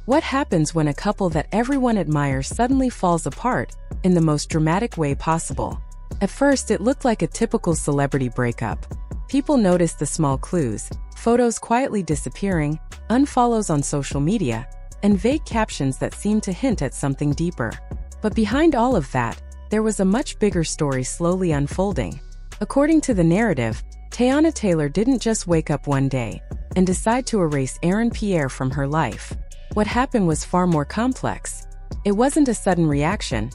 What happens when a couple that everyone admires suddenly falls apart in the most dramatic way possible? At first, it looked like a typical celebrity breakup. People noticed the small clues, photos quietly disappearing, unfollows on social media, and vague captions that seemed to hint at something deeper. But behind all of that, there was a much bigger story slowly unfolding. According to the narrative, Teyana Taylor didn't just wake up one day and decide to erase Pierre from her life. What happened was far more complex. It wasn't a sudden reaction.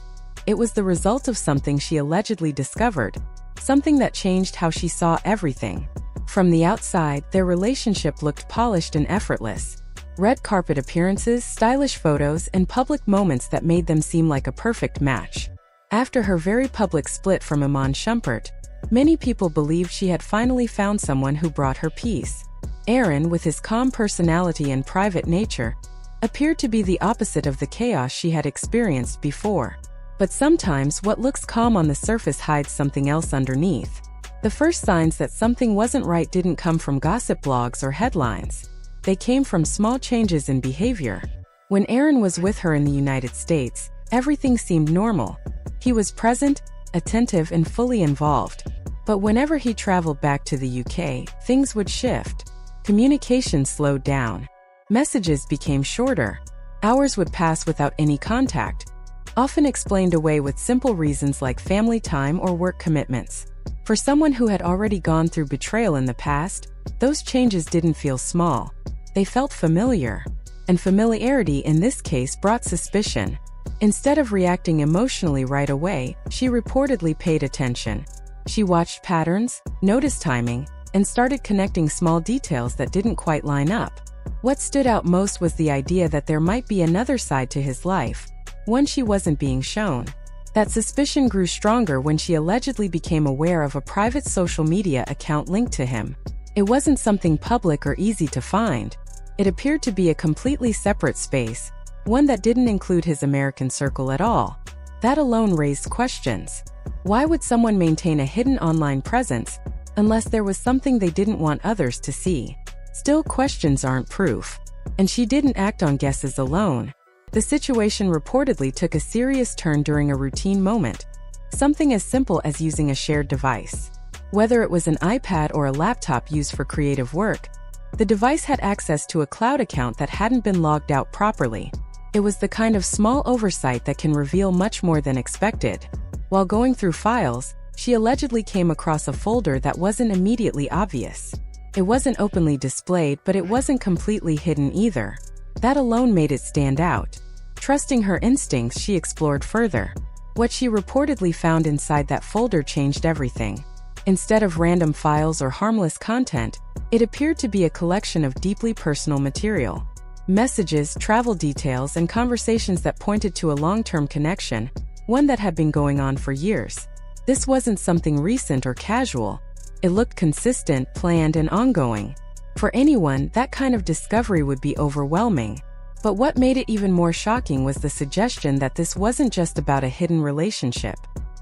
It was the result of something she allegedly discovered, something that changed how she saw everything. From the outside, their relationship looked polished and effortless. Red carpet appearances, stylish photos, and public moments that made them seem like a perfect match. After her very public split from Iman Shumpert, many people believed she had finally found someone who brought her peace. Aaron, with his calm personality and private nature, appeared to be the opposite of the chaos she had experienced before. But sometimes what looks calm on the surface hides something else underneath. The first signs that something wasn't right didn't come from gossip blogs or headlines. They came from small changes in behavior. When Aaron was with her in the United States, everything seemed normal. He was present, attentive, and fully involved. But whenever he traveled back to the UK, things would shift. Communication slowed down. Messages became shorter. Hours would pass without any contact, often explained away with simple reasons like family time or work commitments. For someone who had already gone through betrayal in the past, those changes didn't feel small. They felt familiar. And familiarity in this case brought suspicion. Instead of reacting emotionally right away, she reportedly paid attention. She watched patterns, noticed timing, and started connecting small details that didn't quite line up. What stood out most was the idea that there might be another side to his life, one she wasn't being shown. That suspicion grew stronger when she allegedly became aware of a private social media account linked to him. It wasn't something public or easy to find. It appeared to be a completely separate space, one that didn't include his American circle at all. That alone raised questions. Why would someone maintain a hidden online presence unless there was something they didn't want others to see? Still, questions aren't proof. And she didn't act on guesses alone. The situation reportedly took a serious turn during a routine moment. Something as simple as using a shared device. Whether it was an iPad or a laptop used for creative work, the device had access to a cloud account that hadn't been logged out properly. It was the kind of small oversight that can reveal much more than expected. While going through files, she allegedly came across a folder that wasn't immediately obvious. It wasn't openly displayed, but it wasn't completely hidden either. That alone made it stand out. Trusting her instincts, she explored further. What she reportedly found inside that folder changed everything. Instead of random files or harmless content, it appeared to be a collection of deeply personal material. Messages, travel details, and conversations that pointed to a long-term connection, one that had been going on for years. This wasn't something recent or casual. It looked consistent, planned, and ongoing. For anyone, that kind of discovery would be overwhelming. But what made it even more shocking was the suggestion that this wasn't just about a hidden relationship.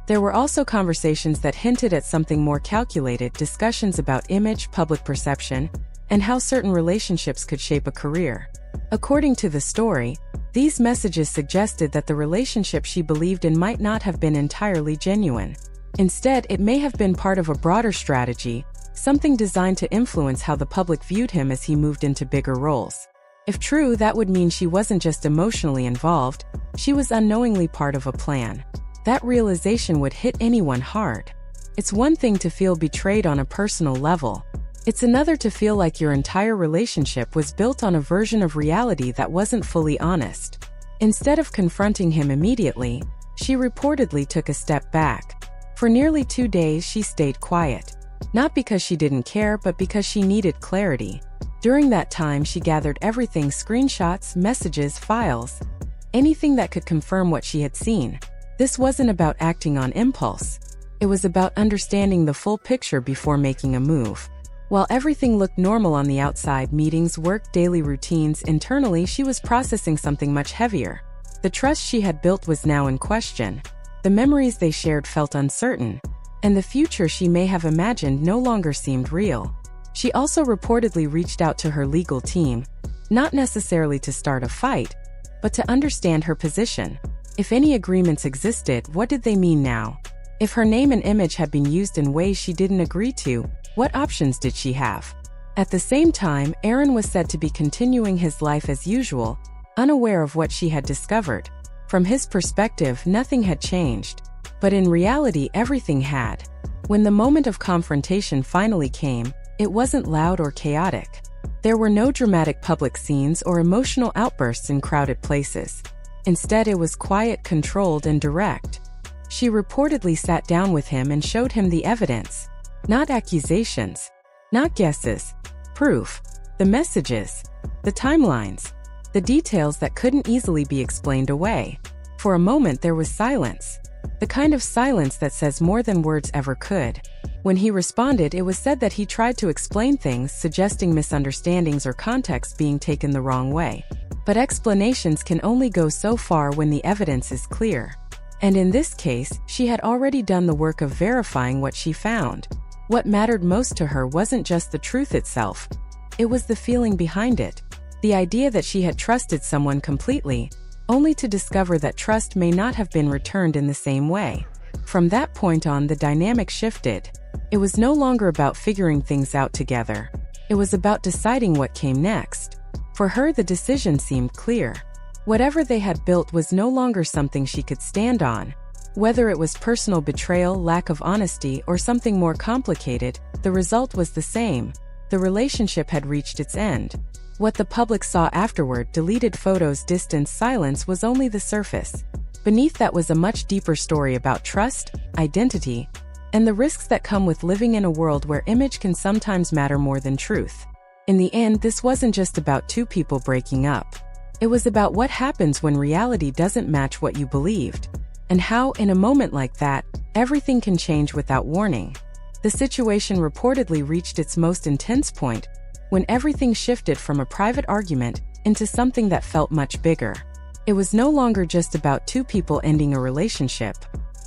There were also conversations that hinted at something more calculated, discussions about image, public perception, and how certain relationships could shape a career. According to the story, these messages suggested that the relationship she believed in might not have been entirely genuine. Instead, it may have been part of a broader strategy, something designed to influence how the public viewed him as he moved into bigger roles. If true, that would mean she wasn't just emotionally involved, she was unknowingly part of a plan. That realization would hit anyone hard. It's one thing to feel betrayed on a personal level. It's another to feel like your entire relationship was built on a version of reality that wasn't fully honest. Instead of confronting him immediately, she reportedly took a step back. For nearly 2 days, she stayed quiet. Not because she didn't care, but because she needed clarity. During that time, she gathered everything: screenshots, messages, files, anything that could confirm what she had seen. This wasn't about acting on impulse. It was about understanding the full picture before making a move. While everything looked normal on the outside, meetings, work, daily routines, internally she was processing something much heavier. The trust she had built was now in question. The memories they shared felt uncertain, and the future she may have imagined no longer seemed real. She also reportedly reached out to her legal team, not necessarily to start a fight, but to understand her position. If any agreements existed, what did they mean now? If her name and image had been used in ways she didn't agree to, what options did she have? At the same time, Aaron was said to be continuing his life as usual, unaware of what she had discovered. From his perspective, nothing had changed. But in reality, everything had. When the moment of confrontation finally came, it wasn't loud or chaotic. There were no dramatic public scenes or emotional outbursts in crowded places. Instead, it was quiet, controlled, and direct. She reportedly sat down with him and showed him the evidence. Not accusations. Not guesses. Proof. The messages. The timelines. The details that couldn't easily be explained away. For a moment, there was silence. The kind of silence that says more than words ever could. When he responded, it was said that he tried to explain things, suggesting misunderstandings or context being taken the wrong way. But explanations can only go so far when the evidence is clear. And in this case, she had already done the work of verifying what she found. What mattered most to her wasn't just the truth itself. It was the feeling behind it. The idea that she had trusted someone completely, only to discover that trust may not have been returned in the same way. From that point on, the dynamic shifted. It was no longer about figuring things out together. It was about deciding what came next. For her, the decision seemed clear. Whatever they had built was no longer something she could stand on. Whether it was personal betrayal, lack of honesty, or something more complicated, the result was the same. The relationship had reached its end. What the public saw afterward, deleted photos, distance, silence, was only the surface. Beneath that was a much deeper story about trust, identity, and the risks that come with living in a world where image can sometimes matter more than truth. In the end, this wasn't just about two people breaking up. It was about what happens when reality doesn't match what you believed, and how, in a moment like that, everything can change without warning. The situation reportedly reached its most intense point when everything shifted from a private argument into something that felt much bigger. It was no longer just about two people ending a relationship.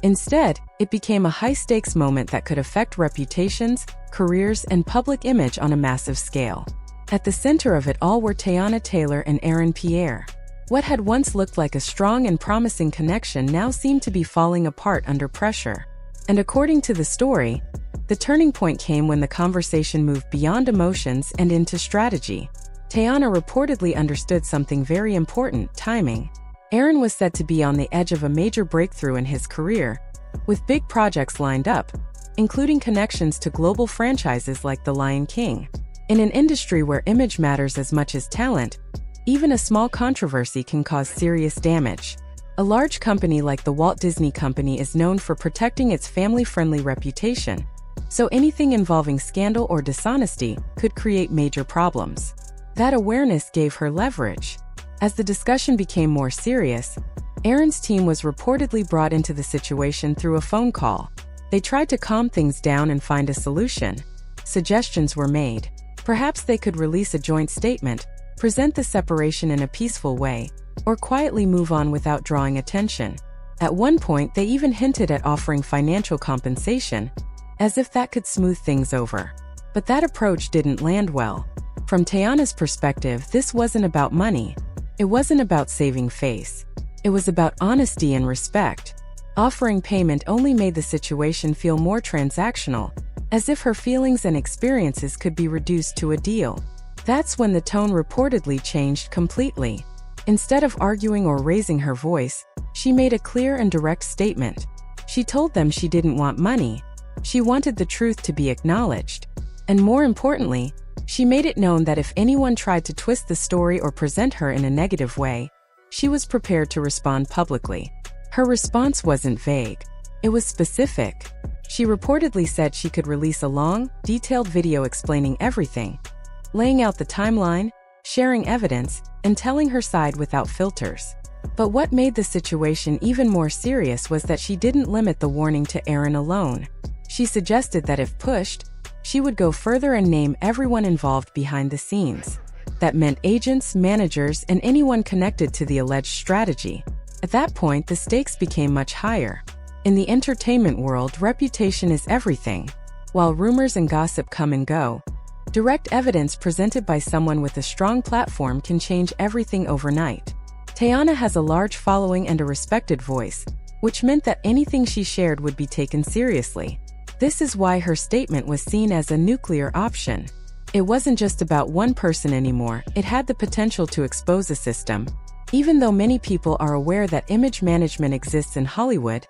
Instead, it became a high-stakes moment that could affect reputations, careers, and public image on a massive scale. At the center of it all were Teyana Taylor and Aaron Pierre. What had once looked like a strong and promising connection now seemed to be falling apart under pressure. And according to the story, the turning point came when the conversation moved beyond emotions and into strategy. Teyana reportedly understood something very important: timing. Aaron was said to be on the edge of a major breakthrough in his career, with big projects lined up, including connections to global franchises like The Lion King. In an industry where image matters as much as talent, even a small controversy can cause serious damage. A large company like the Walt Disney Company is known for protecting its family-friendly reputation, so anything involving scandal or dishonesty could create major problems. That awareness gave her leverage. As the discussion became more serious, Aaron's team was reportedly brought into the situation through a phone call. They tried to calm things down and find a solution. Suggestions were made. Perhaps they could release a joint statement, present the separation in a peaceful way, or quietly move on without drawing attention. At one point, they even hinted at offering financial compensation, as if that could smooth things over. But that approach didn't land well. From Teyana's perspective, this wasn't about money. It wasn't about saving face. It was about honesty and respect. Offering payment only made the situation feel more transactional, as if her feelings and experiences could be reduced to a deal. That's when the tone reportedly changed completely. Instead of arguing or raising her voice, she made a clear and direct statement. She told them she didn't want money. She wanted the truth to be acknowledged. And more importantly, she made it known that if anyone tried to twist the story or present her in a negative way, she was prepared to respond publicly. Her response wasn't vague. It was specific. She reportedly said she could release a long, detailed video explaining everything, laying out the timeline, sharing evidence, and telling her side without filters. But what made the situation even more serious was that she didn't limit the warning to Aaron alone. She suggested that if pushed, she would go further and name everyone involved behind the scenes. That meant agents, managers, and anyone connected to the alleged strategy. At that point, the stakes became much higher. In the entertainment world, reputation is everything. While rumors and gossip come and go, Direct evidence presented by someone with a strong platform can change everything overnight. Teyana has a large following and a respected voice, which meant that anything she shared would be taken seriously. This is why her statement was seen as a nuclear option. It wasn't just about one person anymore, it had the potential to expose a system. Even though many people are aware that image management exists in Hollywood,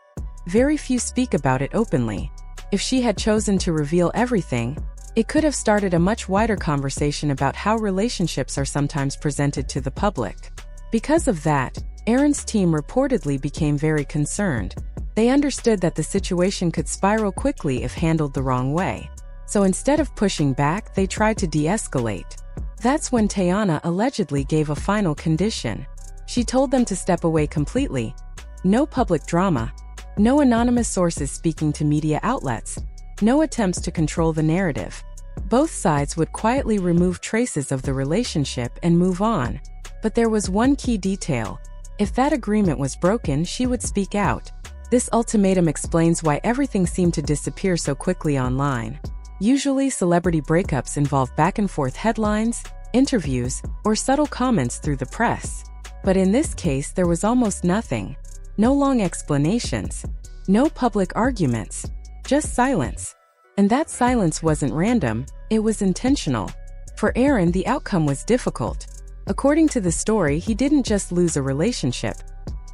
very few speak about it openly. If she had chosen to reveal everything, it could have started a much wider conversation about how relationships are sometimes presented to the public. Because of that, Aaron's team reportedly became very concerned. They understood that the situation could spiral quickly if handled the wrong way. So instead of pushing back, they tried to de-escalate. That's when Teyana allegedly gave a final condition. She told them to step away completely. No public drama. No anonymous sources speaking to media outlets. No attempts to control the narrative. Both sides would quietly remove traces of the relationship and move on. But there was one key detail. If that agreement was broken, she would speak out. This ultimatum explains why everything seemed to disappear so quickly online. Usually, celebrity breakups involve back-and-forth headlines, interviews, or subtle comments through the press. But in this case, there was almost nothing. No long explanations. No public arguments. Just silence. And that silence wasn't random, it was intentional. For Aaron, the outcome was difficult. According to the story, he didn't just lose a relationship.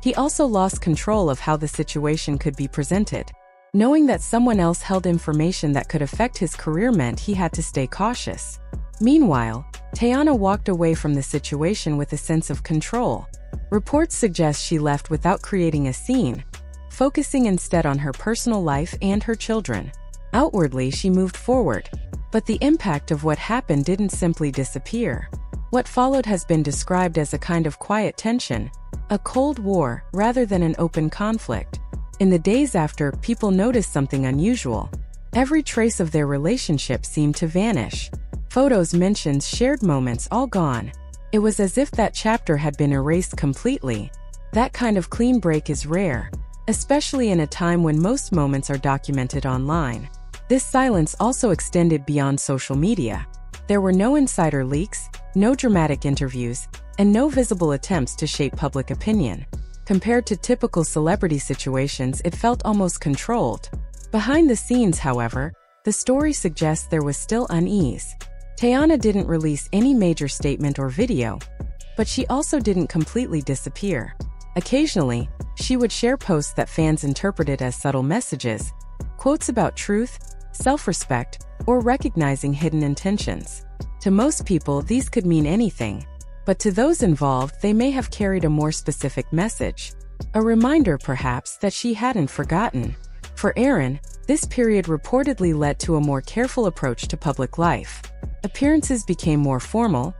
He also lost control of how the situation could be presented. Knowing that someone else held information that could affect his career meant he had to stay cautious. Meanwhile, Teyana walked away from the situation with a sense of control. Reports suggest she left without creating a scene, focusing instead on her personal life and her children. Outwardly, she moved forward, but the impact of what happened didn't simply disappear. What followed has been described as a kind of quiet tension, a cold war rather than an open conflict. In the days after, people noticed something unusual. Every trace of their relationship seemed to vanish. Photos, mentions, shared moments, all gone. It was as if that chapter had been erased completely. That kind of clean break is rare, especially in a time when most moments are documented online. This silence also extended beyond social media. There were no insider leaks, no dramatic interviews, and no visible attempts to shape public opinion. Compared to typical celebrity situations, it felt almost controlled. Behind the scenes, however, the story suggests there was still unease. Teyana didn't release any major statement or video, but she also didn't completely disappear. Occasionally, she would share posts that fans interpreted as subtle messages, quotes about truth, self-respect, or recognizing hidden intentions. To most people, these could mean anything, but to those involved, they may have carried a more specific message. A reminder, perhaps, that she hadn't forgotten. For Aaron, this period reportedly led to a more careful approach to public life. Appearances became more formal,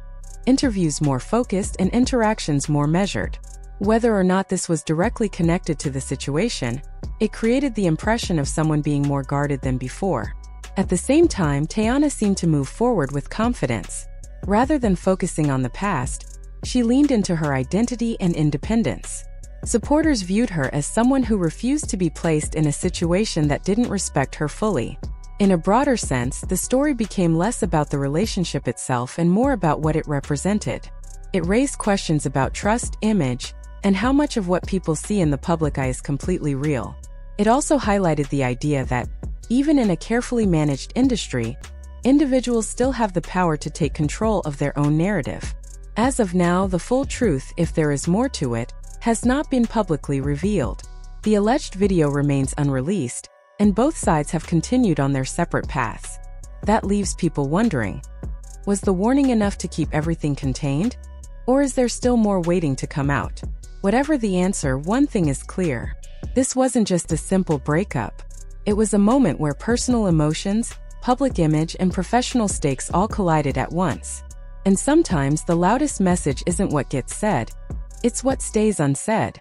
interviews more focused, and interactions more measured. Whether or not this was directly connected to the situation, it created the impression of someone being more guarded than before. At the same time, Teyana seemed to move forward with confidence. Rather than focusing on the past, she leaned into her identity and independence. Supporters viewed her as someone who refused to be placed in a situation that didn't respect her fully. In a broader sense, the story became less about the relationship itself and more about what it represented. It raised questions about trust, image, and how much of what people see in the public eye is completely real. It also highlighted the idea that, even in a carefully managed industry, individuals still have the power to take control of their own narrative. As of now, the full truth, if there is more to it, has not been publicly revealed. The alleged video remains unreleased, and both sides have continued on their separate paths. That leaves people wondering, was the warning enough to keep everything contained? Or is there still more waiting to come out? Whatever the answer, one thing is clear. This wasn't just a simple breakup. It was a moment where personal emotions, public image, and professional stakes all collided at once. And sometimes the loudest message isn't what gets said, it's what stays unsaid.